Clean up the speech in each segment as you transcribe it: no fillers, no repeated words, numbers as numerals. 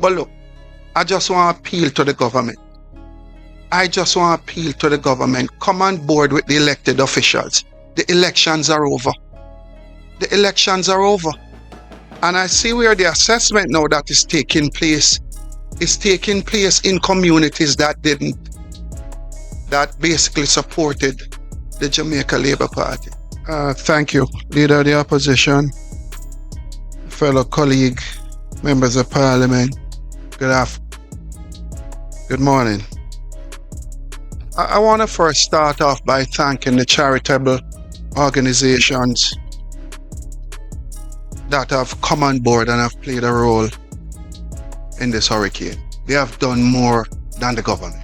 But look, I just want to appeal to the government. I just want to appeal to the government. Come on board with the elected officials. The elections are over. The elections are over. And I see where the assessment now that is taking place in communities that basically supported the Jamaica Labour Party. Thank you, Leader of the Opposition, fellow colleague, members of Parliament. Good morning. I want to first start off by thanking the charitable organizations that have come on board and have played a role in this hurricane. They have done more than the government.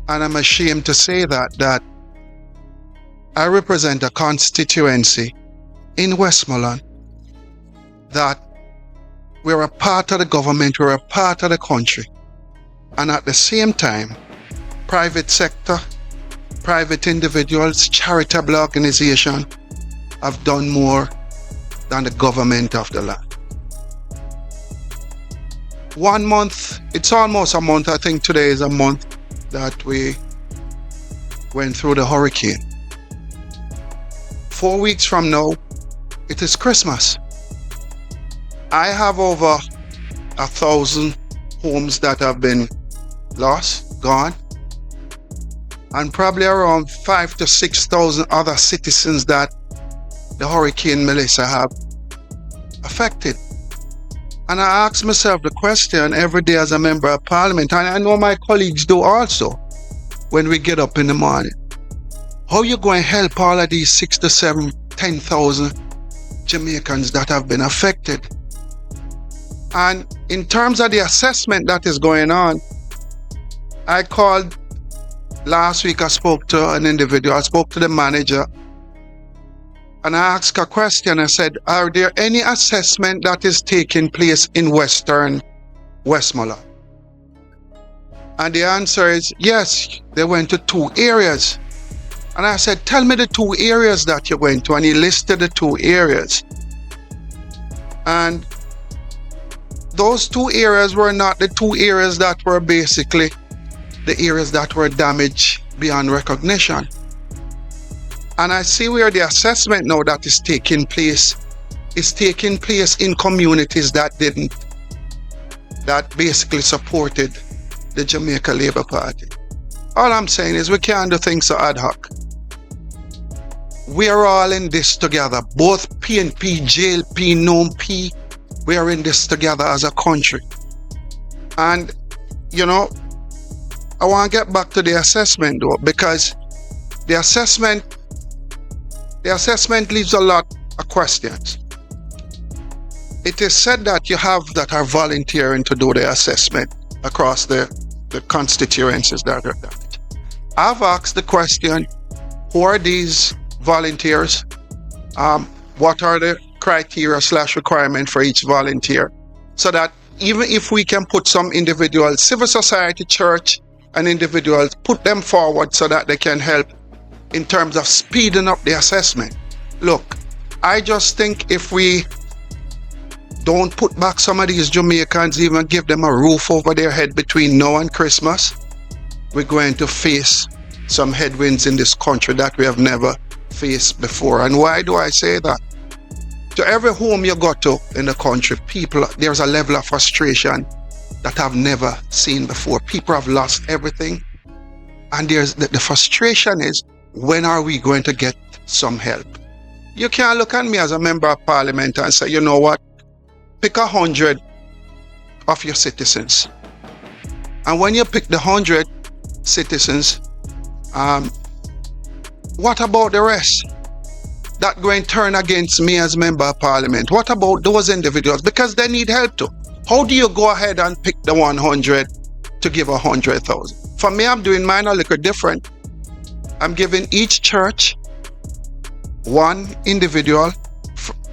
And I'm ashamed to say that I represent a constituency in Westmoreland that we're a part of the government, we're a part of the country. And at the same time, private sector, private individuals, charitable organizations have done more than the government of the land. 1 month, it's almost a month, I think today is a month that we went through the hurricane. 4 weeks from now, it is Christmas. I have over 1,000 homes that have been lost, gone, and probably around 5,000 to 6,000 other citizens that the Hurricane Melissa have affected. And I ask myself the question every day as a member of Parliament, and I know my colleagues do also, when we get up in the morning. How are you going to help all of these 6,000 to 7,000, 10,000 Jamaicans that have been affected? And in terms of the assessment that is going on, I called last week, I spoke to an individual, I spoke to the manager, and I asked a question. I said, are there any assessment that is taking place in Western Westmoreland? And the answer is yes, they went to 2 areas. And I said, tell me the 2 areas that you went to. And he listed the 2 areas. And those 2 areas were not the 2 areas that were basically the areas that were damaged beyond recognition. And I see where the assessment now that is taking place in communities that basically supported the Jamaica Labour Party. All I'm saying is we can't do things so ad hoc. We are all in this together, both PNP, JLP, NOMP, we are in this together as a country. And, you know, I want to get back to the assessment though, because the assessment leaves a lot of questions. It is said that you have that are volunteering to do the assessment across the constituencies that are damaged. I've asked the question, who are these volunteers? What are the criteria / requirement for each volunteer? So that even if we can put some individuals, civil society, church, and individuals, put them forward so that they can help in terms of speeding up the assessment. Look, I just think if we don't put back some of these Jamaicans, even give them a roof over their head between now and Christmas, we're going to face some headwinds in this country that we have never faced before. And why do I say that? To every home you go to in the country, there's a level of frustration that I've never seen before. People have lost everything. And the frustration is, when are we going to get some help? You can't look at me as a member of Parliament and say, you know what, pick 100 of your citizens. And when you pick the 100 citizens, what about the rest? That going to turn against me as member of Parliament. What about those individuals? Because they need help too. How do you go ahead and pick the 100 to give 100,000? For me, I'm doing mine a little different. I'm giving each church one individual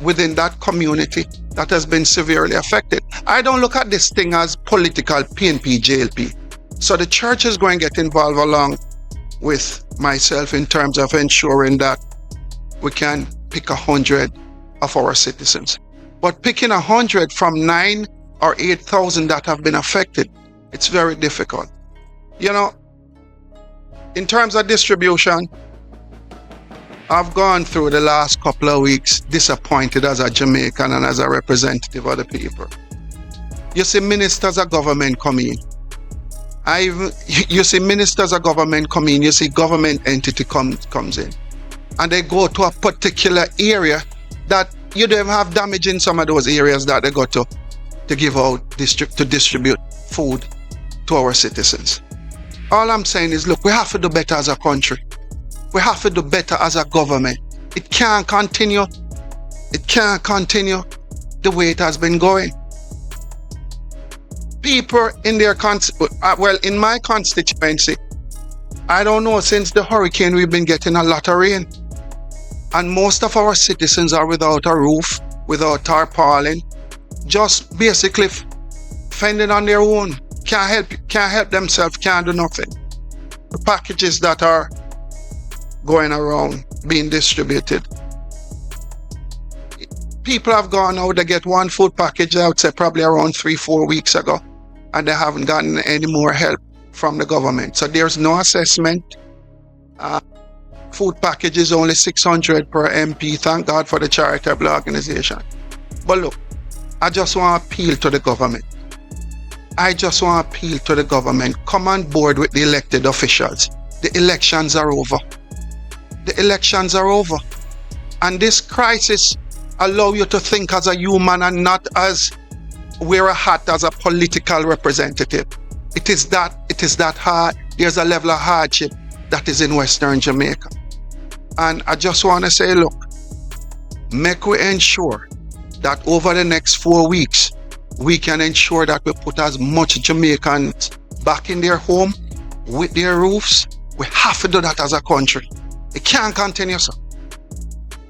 within that community that has been severely affected. I don't look at this thing as political PNP, JLP. So the church is going to get involved along with myself in terms of ensuring that we can pick 100 of our citizens. But picking 100 from 9 or 8,000 that have been affected. It's very difficult. You know, in terms of distribution, I've gone through the last couple of weeks disappointed as a Jamaican and as a representative of the people. You see ministers of government come in. You see ministers of government come in, you see government entity comes in. And they go to a particular area that you don't have damage in some of those areas that they go to give out, to distribute food to our citizens. All I'm saying is, look, we have to do better as a country. We have to do better as a government. It can't continue. It can't continue the way it has been going. People in their in my constituency, I don't know, since the hurricane we've been getting a lot of rain, and most of our citizens are without a roof, without tarpaulin, just basically fending on their own. Can't help themselves, can't do nothing. The packages that are going around being distributed, people have gone out, they get one food package, I would say probably around 3-4 weeks ago, and they haven't gotten any more help from the government. So there's no assessment. Food package is only 600 per MP. Thank God for the charitable organization. But look, I just want to appeal to the government. Come on board with the elected officials. The elections are over. And this crisis allows you to think as a human and not as wear a hat as a political representative. It is that hard. There's a level of hardship that is in Western Jamaica. And I just want to say, look, make we ensure that over the next 4 weeks, we can ensure that we put as much Jamaicans back in their home with their roofs. We have to do that as a country. It can't continue, so.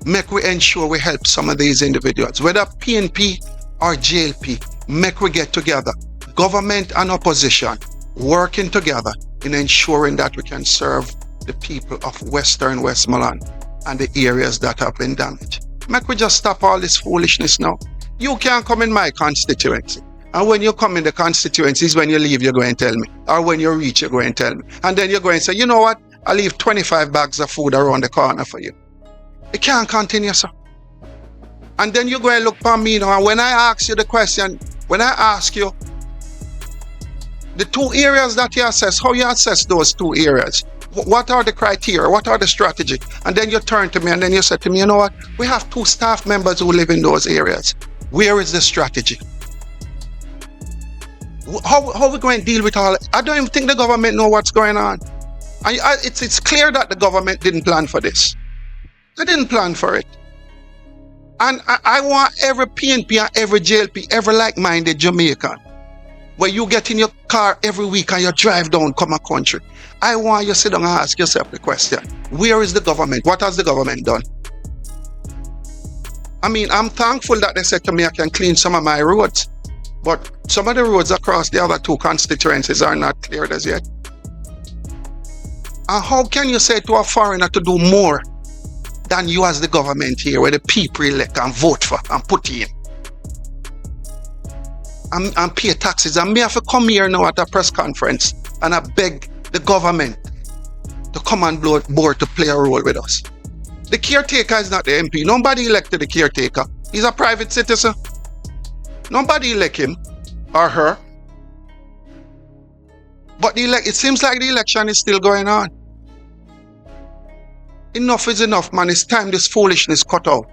Make we ensure we help some of these individuals, whether PNP or JLP. Make we get together, government and opposition, working together in ensuring that we can serve the people of Western Westmoreland and the areas that have been damaged. Make we just stop all this foolishness now. You can't come in my constituency. And when you come in the constituencies, when you leave, you're going to tell me. Or when you reach, you're going to tell me. And then you're going to say, you know what? I'll leave 25 bags of food around the corner for you. It can't continue, sir. And then you're going to look for me now. And when I ask you the question, when I ask you the 2 areas that you assess, how you assess those 2 areas, what are the criteria, what are the strategy? And then you turn to me and then you say to me, you know what? We have 2 staff members who live in those areas. Where is the strategy? How are we going to deal with all? I don't even think the government know what's going on. And it's clear that the government didn't plan for this. They didn't plan for it. And I want every PNP and every JLP, every like-minded Jamaican, where you get in your car every week and you drive down, come a country. I want you to sit down and ask yourself the question, where is the government? What has the government done? I mean, I'm thankful that they said to me I can clean some of my roads, but some of the roads across the other 2 constituencies are not cleared as yet. And how can you say to a foreigner to do more than you as the government here, where the people elect and vote for and put in? And pay taxes. And me have to come here now at a press conference and I beg the government to come on board to play a role with us. The caretaker is not the MP. Nobody elected the caretaker. He's a private citizen. Nobody elect him or her. But it seems like the election is still going on. Enough is enough, man. It's time this foolishness cut out.